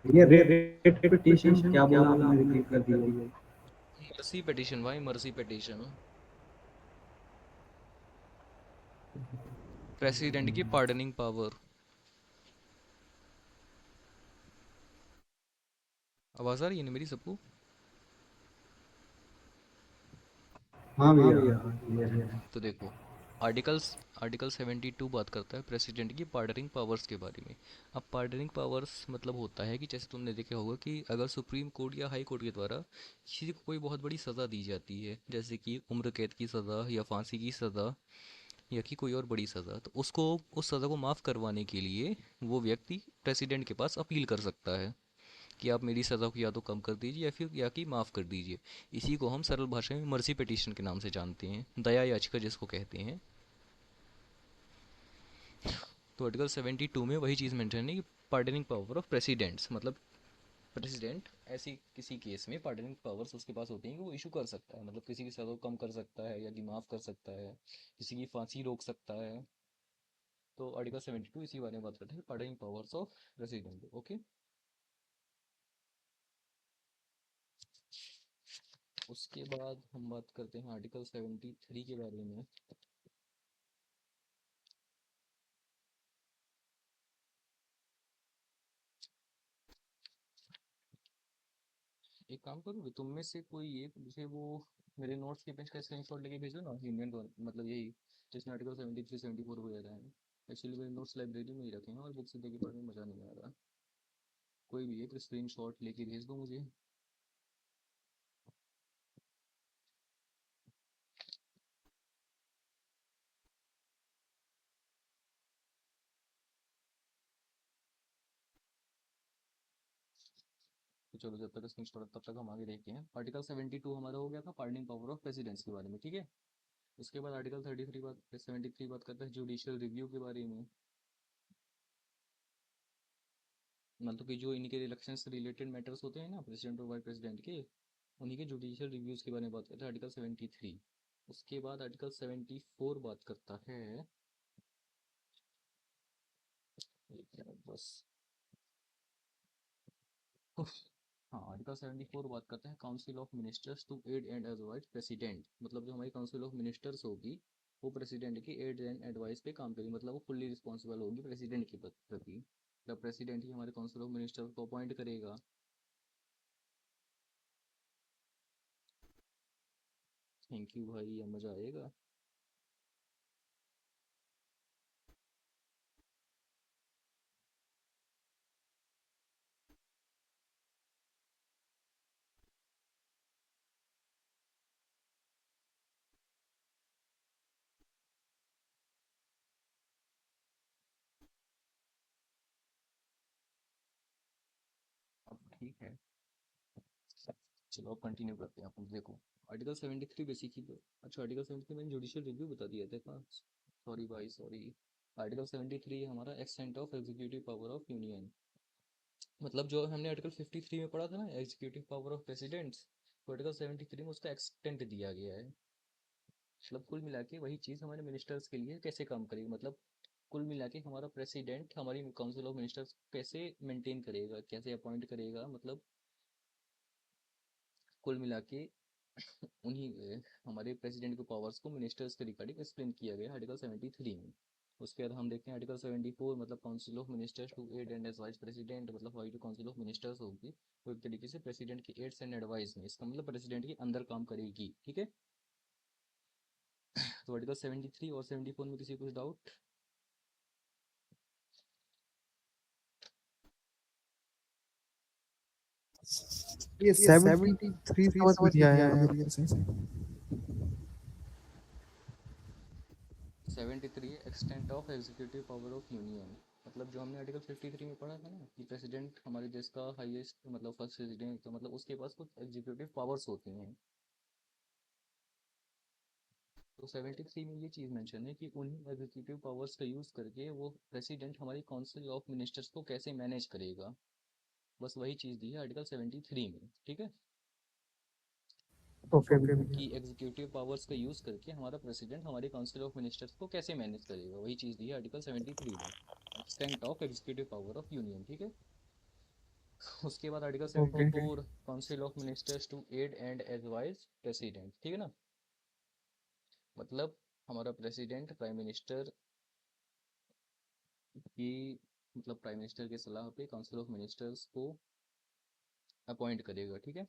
ये रेट पिटीशन क्या बोला आपने, रिपीट कर दिया? मर्सी पिटीशन भाई, मर्सी पिटीशन प्रेसिडेंट की पार्डनिंग पावर। आवाज़ आ रही है ना मेरी सबको? हाँ भैया क्लियर है। तो देखो, आर्टिकल्स आर्टिकल 72 बात करता है प्रेसिडेंट की पार्डनिंग पावर्स के बारे में। अब पार्डनिंग पावर्स मतलब होता है कि जैसे तुमने देखा होगा कि अगर सुप्रीम कोर्ट या हाई कोर्ट के द्वारा किसी को कोई बहुत बड़ी सज़ा दी जाती है, जैसे कि उम्र कैद की सज़ा या फांसी की सज़ा या कि कोई और बड़ी सज़ा, तो उसको उस सज़ा को माफ़ करवाने के लिए वो व्यक्ति प्रेसिडेंट के पास अपील कर सकता है कि आप मेरी सज़ा को या तो कम कर दीजिए या फिर या कि माफ़ कर दीजिए। इसी को हम सरल भाषा में मर्सी पिटीशन के नाम से जानते हैं, दया याचिका जिसको कहते हैं। तो आर्टिकल 72 में वही चीज़ मेंशन है कि पार्डनिंग पावर ऑफ प्रेसिडेंट्स, मतलब प्रेसिडेंट ऐसी किसी केस में पार्डनिंग पावर्स उसके पास होती हैं कि वो इशू कर सकता है, मतलब किसी की सज़ा को कम कर सकता है या कि माफ़ कर सकता है, किसी की फांसी रोक सकता है। तो आर्टिकल 72 इसी बारे में बात करते हैं, pardoning powers of president. Okay, उसके बाद हम बात करते हैं आर्टिकल 73 के बारे में। एक काम करोगे, तुम में से कोई एक मुझे वो मेरे नोट्स के पेज का स्क्रीनशॉट लेके भेजो ना, यूनियन मतलब यही जिसमें आर्टिकल 73 74 वगैरह है। एक्चुअली मेरे नोट्स लाइब्रेरी में ही रखे हैं और बुक से देखे पढ़ने में मज़ा नहीं आ रहा। कोई भी एक स्क्रीनशॉट लेके भेज दो मुझे। तो चलो, जब तक स्क्रीनशॉट तब तक हम आगे देखते हैं। आर्टिकल 72 हमारा हो गया था पार्डनिंग पावर ऑफ प्रेसिडेंट्स के बारे में, ठीक है। उसके बाद आर्टिकल 33 बात 73 बात करता है जुडिशियल रिव्यू के बारे में, मतलब कि जो इनके इलेक्शन से रिलेटेड मैटर्स होते हैं ना प्रेसिडेंट और वाइस प्रेसिडेंट के, उन्हीं के जुडिशियल रिव्यूज के बारे में बात करते हैं आर्टिकल 73। उसके बाद आर्टिकल 74 बात करता है, एक मिनट बस। उफ, हाँ, आर्टिकल 74 बात करते हैं council of ministers to aid and advise president, मतलब जो हमारी काउंसिल ऑफ मिनिस्टर्स होगी वो प्रेसिडेंट की एड एंड एडवाइस पे काम करेगी, मतलब वो फुल्ली रिस्पॉन्सिबल होगी प्रेसिडेंट के प्रति। मतलब प्रेसिडेंट ही हमारे काउंसिल ऑफ मिनिस्टर्स को अपॉइंट करेगा। थैंक यू भाई, ये मज़ा आएगा। अब ठीक है, चलो अब कंटिन्यू करते हैं अपन। देखो, आर्टिकल 73 बेसिकली, अच्छा आर्टिकल 73 मैंने जुडिशियल रिव्यू बता दिया था क्या? सॉरी भाई सॉरी। आर्टिकल 73 हमारा extent of executive power of union, मतलब जो हमने आर्टिकल 53 में पढ़ा था ना एग्जीक्यूटिव पावर ऑफ प्रेसिडेंट्स, तो आर्टिकल 73 में उसका एक्सटेंट दिया गया है। मतलब कुल मिला के वही चीज़ हमारे मिनिस्टर्स के लिए कैसे काम करेगी, मतलब कुल मिला के हमारा प्रेसिडेंट हमारी काउंसिल ऑफ मिनिस्टर्स कैसे मेंटेन करेगा, कैसे अपॉइंट करेगा, मतलब कुल मिला के उन्हीं हमारे प्रेसिडेंट के पावर्स को मिनिस्टर्स के रिगार्डिंग एक्सप्लेन किया गया आर्टिकल 73 में। उसके बाद हम देखते हैं आर्टिकल 74, मतलब council of ministers to aid and advise president, मतलब हमारी जो काउंसिल ऑफ मिनिस्टर्स होगी वो एक तरीके से प्रेसिडेंट की एड्स एंड एडवाइस में, इसका मतलब प्रेसिडेंट के अंदर काम करेगी, ठीक है। तो आर्टिकल 73 और 74 में किसी को कुछ डाउट? ये 73 समझ में नहीं आया मेरे से। 73 extent of executive power of union, मतलब जो हमने आर्टिकल 53 में पढ़ा था ना कि प्रेसिडेंट हमारे देश का हाईएस्ट, मतलब फर्स्ट प्रेसिडेंट, तो मतलब उसके पास कुछ एग्जीक्यूटिव पावर्स होती हैं। तो 73 में ये चीज़ मेंशन है कि उन्हीं एग्जीक्यूटिव पावर्स का यूज़ करके वो प्रेसिडेंट हमारी काउंसिल ऑफ मिनिस्टर्स को कैसे मैनेज करेगा, बस वही चीज़ दी है आर्टिकल 73 में, ठीक है। ओके भैया। कि एग्जीक्यूटिव पावर्स का यूज़ करके हमारा प्रेसिडेंट हमारी काउंसिल ऑफ मिनिस्टर्स को कैसे मैनेज करेगा, वही चीज़ दी है आर्टिकल 73 में, extent of executive power of union, ठीक है। उसके बाद article okay 74 council of ministers to aid and advise president, ठीक है ना। मतलब हमारा प्रेसिडेंट प्राइम मिनिस्टर की, मतलब प्राइम मिनिस्टर की सलाह पे काउंसिल ऑफ मिनिस्टर्स को अपॉइंट करेगा, ठीक है।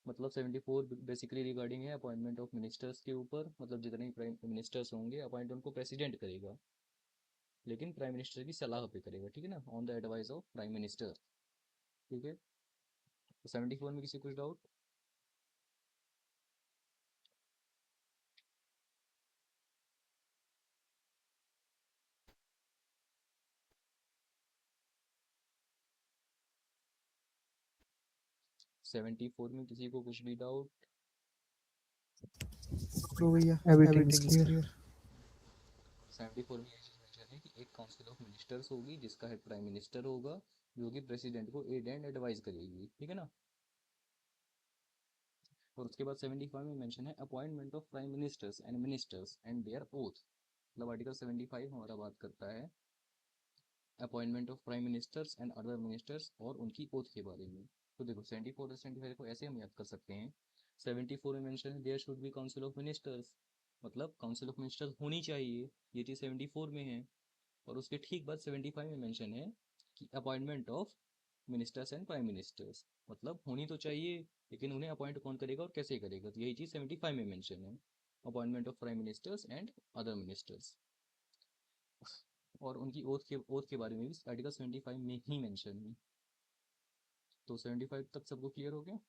मतलब 74 बेसिकली रिगार्डिंग है अपॉइंटमेंट ऑफ मिनिस्टर्स के ऊपर, मतलब जितने प्राइम मिनिस्टर्स होंगे अपॉइंट उनको प्रेसिडेंट करेगा, लेकिन प्राइम मिनिस्टर की सलाह पे करेगा, ठीक है ना, on the advice of prime minister, ठीक है। तो 74 में किसी कुछ डाउट? 74 में किसी को कुछ भी डाउट? No भैया, everything is clear. 74 में ये चीज़ मेंशन है कि एक काउंसिल ऑफ मिनिस्टर्स होगी जिसका हेड प्राइम मिनिस्टर होगा, जो कि प्रेसिडेंट को एड एंड एडवाइस करेगी, ठीक है ना। और उसके बाद 75 में मेंशन है appointment of prime ministers and their oath. मतलब आर्टिकल 75 हमारा बात करता है appointment of prime ministers and other ministers और उनकी ओथ के बारे में। तो देखो 74 और 75 को ऐसे हम याद कर सकते हैं। 74 में मेंशन है there should be council of ministers, मतलब काउंसिल ऑफ मिनिस्टर्स होनी चाहिए, ये चीज़ 74 में है। और उसके ठीक बाद 75 में मेंशन है कि appointment of ministers and prime ministers, मतलब होनी तो चाहिए लेकिन उन्हें अपॉइंट कौन करेगा और कैसे करेगा, तो यही चीज़ 75 में मेंशन है, appointment of prime ministers and other ministers. और उनकी ओथ के बारे में भी आर्टिकल 75 में ही मेंशन है। तो 75 तक सबको क्लियर हो गया।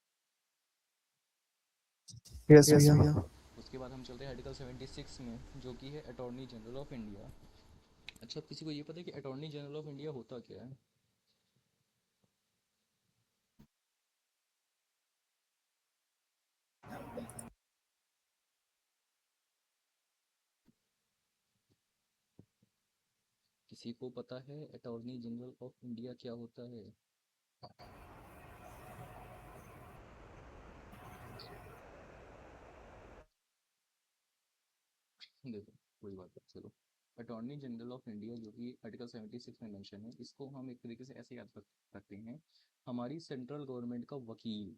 Yes भैया. उसके बाद हम चलते हैं आर्टिकल 76 में, जो कि है अटॉर्नी जनरल ऑफ इंडिया। अच्छा, किसी को ये पता है कि अटॉर्नी जनरल ऑफ इंडिया होता क्या है? किसी को पता है अटॉर्नी जनरल ऑफ इंडिया क्या होता है? देखो कोई बात नहीं, चलो। अटॉर्नी जनरल ऑफ इंडिया जो कि आर्टिकल 76 में मेंशन है, इसको हम एक तरीके से ऐसे याद कर सकते हैं, हमारी सेंट्रल गवर्नमेंट का वकील,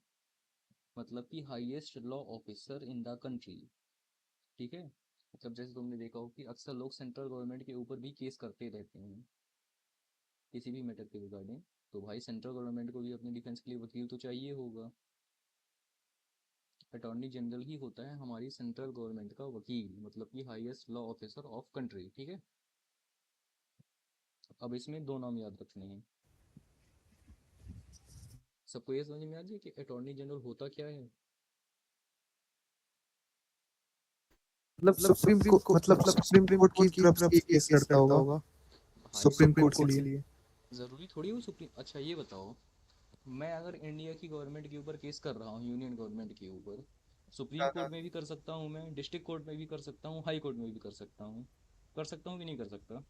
मतलब कि highest law officer in the country, ठीक है। मतलब जैसे तुमने देखा हो कि अक्सर लोग सेंट्रल गवर्नमेंट के ऊपर भी केस करते रहते हैं किसी भी मैटर के रिगार्डिंग, तो भाई सेंट्रल गवर्नमेंट को भी अपने डिफेंस के लिए वकील तो चाहिए होगा। अटॉर्नी जनरल ही होता है हमारी सेंट्रल गवर्नमेंट का वकील, मतलब कि highest law officer of country, ठीक है। अब इसमें दो नाम याद रखने हैं। सबको ये समझ में आ गया कि अटॉर्नी जनरल होता क्या है? मतलब सुप्रीम कोर्ट की तरफ से ये केस लड़ता होगा भाई सुप्रीम कोर्ट के लिए. जरूरी थोड़ी हो सुप्रीम। अच्छा ये बताओ, मैं अगर इंडिया की गवर्नमेंट के ऊपर केस कर रहा हूँ, यूनियन गवर्नमेंट के ऊपर, सुप्रीम कोर्ट में भी कर सकता हूँ, मैं डिस्ट्रिक्ट कोर्ट में भी कर सकता हूँ, हाई कोर्ट में भी कर सकता हूँ कि नहीं कर सकता?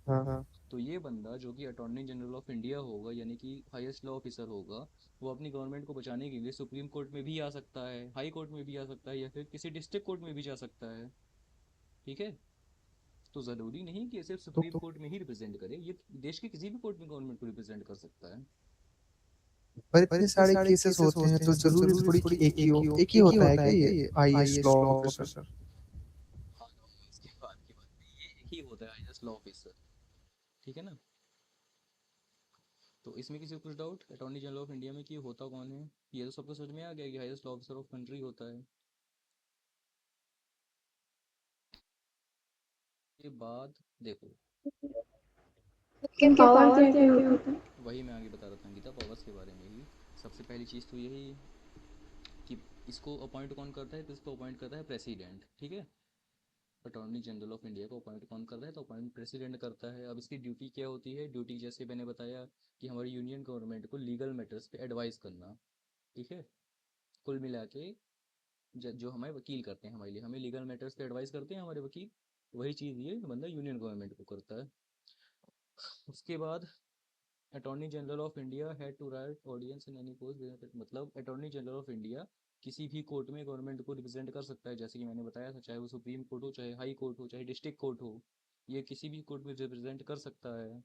हाँ. तो ये बंदा जो कि अटॉर्नी जनरल ऑफ इंडिया होगा, यानी कि हाईएस्ट लॉ ऑफिसर होगा, वो अपनी गवर्नमेंट को बचाने के लिए सुप्रीम कोर्ट में भी आ सकता है, हाई कोर्ट में भी आ सकता है, या फिर किसी डिस्ट्रिक्ट कोर्ट में भी जा सकता है, ठीक है। तो ज़रूरी नहीं कि सिर्फ सुप्रीम कोर्ट में ही रिप्रेजेंट करे, ये देश के किसी भी कोर्ट में गवर्नमेंट को रिप्रेजेंट कर सकता है। पर इतने सारे केसेस होते हैं तो जरूरी थोड़ी कि एक ही होता है क्या ये आईएएस लॉ ऑफिसर. हाँ, इसके बाद की बात नहीं, ये एक ही होता है हाईएस्ट लॉ ऑफिसर, ठीक है ना। तो इसमें किसी को कुछ doubt attorney general of India में कि होता कौन है? ये तो सबको समझ में आ गया कि highest law officer of country होता है। के बाद देखो, इनके पावर क्या क्या होता है? वही मैं आगे बता रहा था अंकिता, पावर्स के बारे में ही। सबसे पहली चीज़ तो यही कि इसको अपॉइंट कौन करता है, तो इसको अपॉइंट करता है प्रेसिडेंट, ठीक है। अटॉर्नी जनरल ऑफ इंडिया को अपॉइंट कौन कर रहा है, तो अपॉइंट प्रेसिडेंट करता है। अब इसकी ड्यूटी क्या होती है? ड्यूटी जैसे मैंने बताया कि हमारी यूनियन गवर्नमेंट को लीगल मैटर्स पे एडवाइस करना, ठीक है। कुल मिला के जो हमारे वकील करते हैं हमारे लिए, हमें लीगल मैटर्स पे एडवाइस करते हैं हमारे वकील, वही चीज़ ये बंदा यूनियन गवर्नमेंट को करता है। उसके बाद attorney general of India had to right audience in any post, मतलब अटॉर्नी जनरल ऑफ इंडिया किसी भी कोर्ट में गवर्नमेंट को रिप्रेजेंट कर सकता है, जैसे कि मैंने बताया था, चाहे वो सुप्रीम कोर्ट हो, चाहे हाई कोर्ट हो, चाहे डिस्ट्रिक्ट कोर्ट हो, ये किसी भी कोर्ट में रिप्रेजेंट कर सकता है।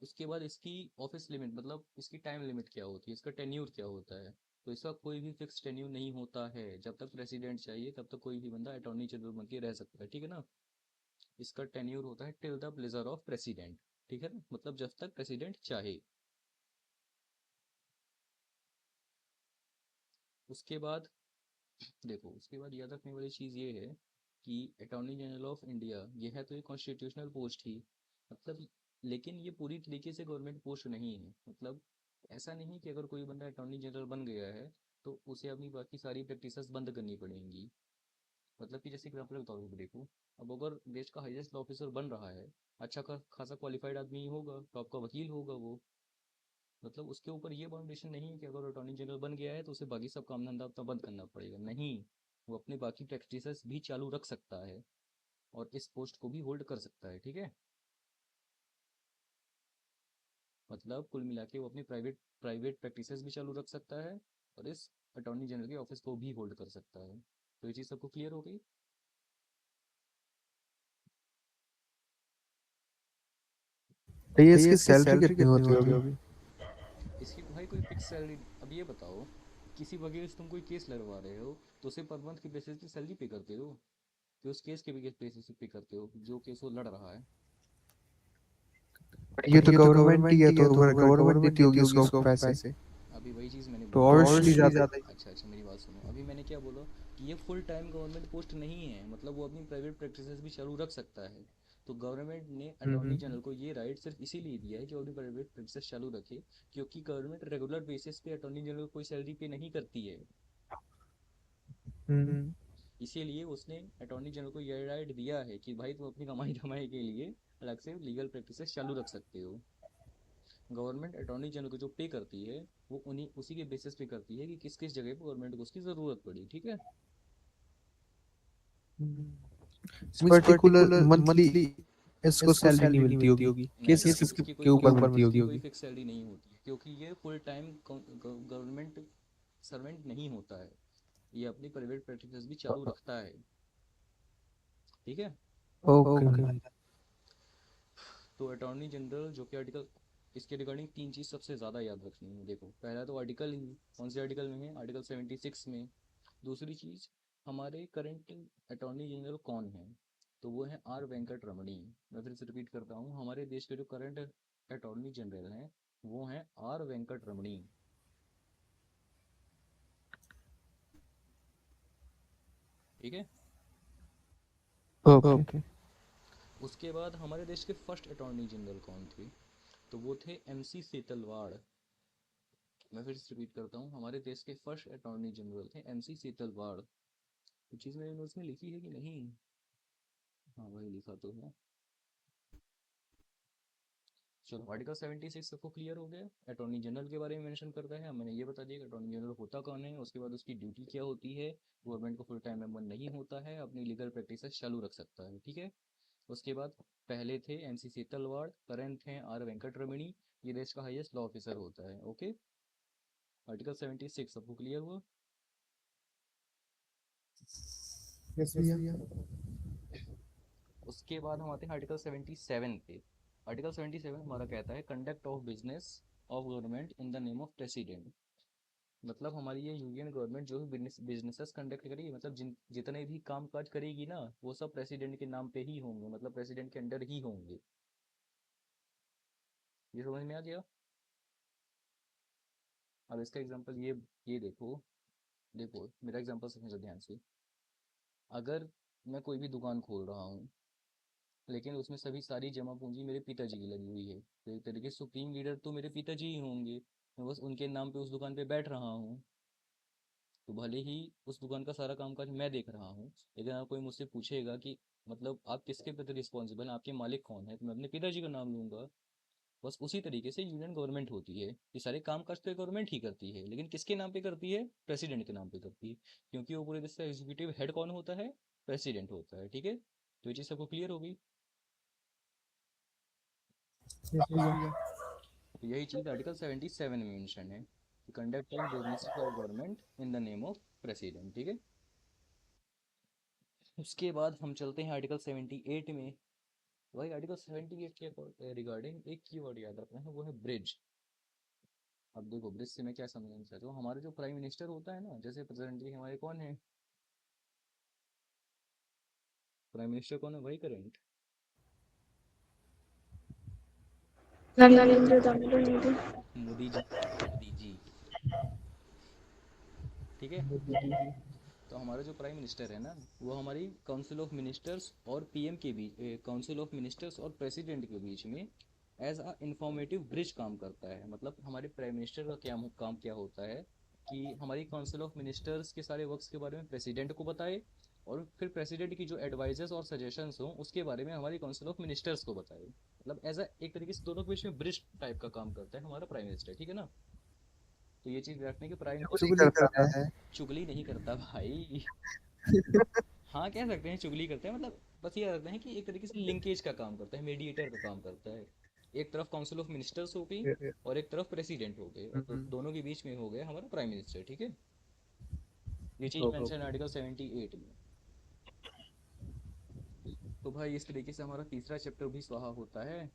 उसके बाद इसकी ऑफिस लिमिट, मतलब इसकी टाइम लिमिट क्या होती है, इसका टेन्यूर क्या होता है? तो इसका कोई भी फिक्स टेन्यूर नहीं होता है, जब तक प्रेसिडेंट चाहिए तब तक कोई भी बंदा अटॉर्नी जनरल बन के रह सकता है, ठीक है ना। इसका टेन्यूर होता है till the pleasure of president, ठीक है ना, मतलब जब तक प्रेसिडेंट चाहे। उसके बाद देखो, उसके बाद याद रखने वाली चीज़ ये है कि अटॉर्नी जनरल ऑफ इंडिया ये है तो ये कॉन्स्टिट्यूशनल पोस्ट ही, मतलब, लेकिन ये पूरी तरीके से गवर्नमेंट पोस्ट नहीं है। मतलब ऐसा नहीं कि अगर कोई बंदा अटॉर्नी जनरल बन गया है तो उसे अपनी बाकी सारी प्रैक्टिसेस बंद करनी पड़ेंगी। मतलब कि जैसे एग्जाम्पल बताओ, देखो, अब अगर देश का हाईएस्ट ऑफिसर बन रहा है, अच्छा खासा क्वालिफाइड आदमी ही होगा तो आपका वकील होगा वो। मतलब उसके ऊपर ये बाउंडेशन नहीं है कि अगर अटॉर्नी जनरल बन गया है तो उसे बाकी सब काम धंधा अपना बंद करना पड़ेगा, नहीं। वो अपने बाकी प्रैक्टिसेस भी चालू रख सकता है और इस पोस्ट को भी होल्ड कर सकता है, ठीक है। मतलब कुल मिला के वो अपनी प्राइवेट प्राइवेट प्रैक्टिसेस भी चालू रख सकता है और इस अटॉर्नी जनरल के ऑफिस को भी होल्ड कर सकता है। तो ये चीज़ सबको क्लियर हो गई। ये इसकी सैलरी कितनी होती होगी? इसकी भाई कोई फिक्स सैलरी। अब ये बताओ, किसी वकील से तुम कोई केस लड़वा रहे हो तो उसे पर मंथ की बेसिस पे सैलरी पे करते हो कि उस केस के भी बेसिस पे करते हो जो केस वो लड़ रहा है। ये तो गवर्नमेंट ही है, तो गवर्नमेंट देती होगी उसको पैसे, अभी वही चीज़ मैंने तो बोला। ऑब्वियसली ज्यादा ही। अच्छा अच्छा, मेरी बात सुनो, अभी मैंने क्या बोला कि ये फुल टाइम गवर्नमेंट पोस्ट नहीं है, मतलब वो अपनी प्राइवेट प्रैक्टिसेस भी चालू रख सकता है। तो गवर्नमेंट ने अटॉर्नी जनरल को ये राइट सिर्फ इसीलिए दिया है कि वो अपनी प्राइवेट प्रैक्टिस चालू रखे, क्योंकि गवर्नमेंट रेगुलर बेसिस पे अटॉर्नी जनरल को कोई सैलरी पे नहीं करती है। हम्म। इसीलिए उसने अटॉर्नी जनरल को ये राइट दिया है कि भाई तुम अपनी कमाई धमाई के लिए अलग से लीगल प्रैक्टिसेस चालू रख सकते हो। गवर्नमेंट अटॉर्नी जनरल को जो पे करती है वो उन्हीं उसी के बेसिस पे करती है कि किस किस जगह पे गवर्नमेंट को उसकी ज़रूरत पड़ी, ठीक है। पर्टिकुलर मंथली इसको सैलरी नहीं मिलती होगी, नहीं केसेस उसकी के ऊपर मिलती उसकी होगी। कोई फिक्स सैलरी नहीं होती, क्योंकि ये फुल टाइम गवर्नमेंट सर्वेंट नहीं होता है। ये अपनी प्राइवेट प्रैक्टिस भी चालू रखता है, ठीक है। ओके। तो अटॉर्नी जनरल जो कि आर्टिकल, इसके रिगार्डिंग तीन चीज़ सबसे ज़्यादा याद रखनी है। देखो, पहला तो आर्टिकल ही कौन से आर्टिकल में है, आर्टिकल 76 में। दूसरी चीज़, हमारे करंट अटॉर्नी जनरल कौन है, तो वो है आर वेंकट रमणी। मैं फिर से रिपीट करता हूँ, हमारे देश के जो करंट अटॉर्नी जनरल हैं वो हैं आर वेंकट रमणी, ठीक है। ओके। उसके बाद हमारे देश के फर्स्ट अटॉर्नी जनरल कौन थे, तो वो थे एमसी सेतलवाड़। मैं फिर से रिपीट करता हूँ, हमारे देश के फर्स्ट अटॉर्नी जनरल थे एमसी सेतलवाड़। ये चीज़ मैंने नोट्स में लिखी है कि नहीं? हाँ वही लिखा तो है। चलो, आर्टिकल 76 सबको क्लियर हो गया। अटॉर्नी जनरल के बारे में मेंशन करता है, मैंने ये बता दिया कि अटॉर्नी जनरल होता कौन है, उसके बाद उसकी ड्यूटी क्या होती है। गवर्नमेंट को फुल टाइम मेंबर नहीं होता है, अपनी लीगल प्रैक्टिस चालू रख सकता है, ठीक है। उसके बाद पहले थे एमसी सेतलवाड़, करंट हैं आर वेंकट रमणी। ये देश का हाईएस्ट लॉ ऑफिसर होता है, ओके। आर्टिकल 76 सबको क्लियर हुआ। यस भैया। उसके बाद हम आते हैं आर्टिकल 77 पे। आर्टिकल 77 हमारा कहता है conduct of business of government in the name of president. मतलब हमारी ये यूनियन गवर्नमेंट जो भी बिजनेसेस कंडक्ट करेगी, मतलब जितने भी काम काज करेगी ना, वो सब प्रेसिडेंट के नाम पे ही होंगे, मतलब प्रेसिडेंट के अंडर ही होंगे। ये समझ में आ गया। अब इसका एग्जांपल ये देखो, देखो मेरा एग्जांपल समझो ध्यान से। अगर मैं कोई भी दुकान खोल रहा हूँ, लेकिन उसमें सभी सारी जमा पूंजी मेरे पिताजी की लगी हुई है, तो एक तरीके से सुप्रीम लीडर तो मेरे पिताजी ही होंगे। मैं बस उनके नाम पे उस दुकान पे बैठ रहा हूँ। तो भले ही उस दुकान का सारा कामकाज मैं देख रहा हूँ, लेकिन अगर कोई मुझसे पूछेगा कि मतलब आप किसके प्रति रिस्पॉन्सिबल हैं, आपके मालिक कौन है, तो मैं अपने पिताजी का नाम लूंगा। बस उसी तरीके से यूनियन गवर्नमेंट होती है, ये सारे काम काज तो गवर्नमेंट ही करती है, लेकिन किसके नाम पे करती है, प्रेसिडेंट के नाम पे करती है। क्योंकि वो पूरे देश का एग्जीक्यूटिव हेड कौन होता है, प्रेसिडेंट होता है, ठीक है। तो ये चीज़ सबको क्लियर हो गई। यस भैया। तो यही चीज़ आर्टिकल 77 में मेंशन है कि conducting business of government in the name of president, ठीक है। उसके बाद हम चलते हैं आर्टिकल 78 में। भाई आर्टिकल 78 के रिगार्डिंग एक कीवर्ड याद रखना है, वो है ब्रिज। अब देखो, ब्रिज से मैं क्या समझना चाहता हूँ, हमारे जो प्राइम मिनिस्टर होता है ना, जैसे प्रेजेंटली हमारे कौन है प्राइम मिनिस्टर, कौन है भाई करंट? नरेंद्र दामोदर मोदी। मोदी जी, मोदी जी, ठीक है। तो हमारा जो प्राइम मिनिस्टर है ना, वो हमारी काउंसिल ऑफ मिनिस्टर्स और पीएम के बीच, काउंसिल ऑफ मिनिस्टर्स और प्रेसिडेंट के बीच में एज अ इंफॉर्मेटिव ब्रिज काम करता है। मतलब हमारे प्राइम मिनिस्टर का क्या काम क्या होता है कि हमारी काउंसिल ऑफ मिनिस्टर्स के सारे वर्क्स के बारे में प्रेसिडेंट को बताए, और फिर प्रेसिडेंट की जो एडवाइजेस और सजेशंस हों उसके बारे में हमारी काउंसिल ऑफ मिनिस्टर्स को बताए। मतलब एज अ एक तरीके से दोनों के बीच में ब्रिज टाइप का काम करता है हमारा प्राइम मिनिस्टर, ठीक है ना। तो ये चीज़ रखने के प्राइम चुगली करता है। चुगली नहीं करता भाई। हाँ कह सकते हैं चुगली करते हैं, मतलब बस ये रखते हैं कि एक तरीके से लिंकेज का काम करता है, मीडिएटर का काम करता है। एक तरफ काउंसिल ऑफ मिनिस्टर्स हो गई और एक तरफ प्रेसिडेंट हो गए, और दोनों के बीच में हो गया हमारा प्राइम मिनिस्टर, ठीक है। ये चीज़ मेंशन आर्टिकल 78 में। तो भाई इस तरीके से हमारा तीसरा चैप्टर भी स्वाहा होता है।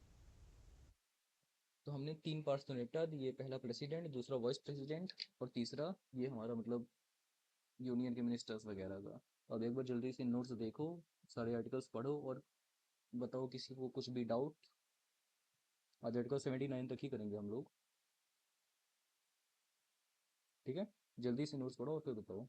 तो हमने 3 पार्ट्स तो निपटा दिए, पहला प्रेसिडेंट, दूसरा वाइस प्रेसिडेंट, और तीसरा ये हमारा मतलब यूनियन के मिनिस्टर्स वगैरह का। अब एक बार जल्दी से नोट्स देखो, सारे आर्टिकल्स पढ़ो और बताओ किसी को कुछ भी डाउट। आज आर्टिकल 79 तक ही करेंगे हम लोग, ठीक है। जल्दी से नोट्स पढ़ो और फिर बताओ।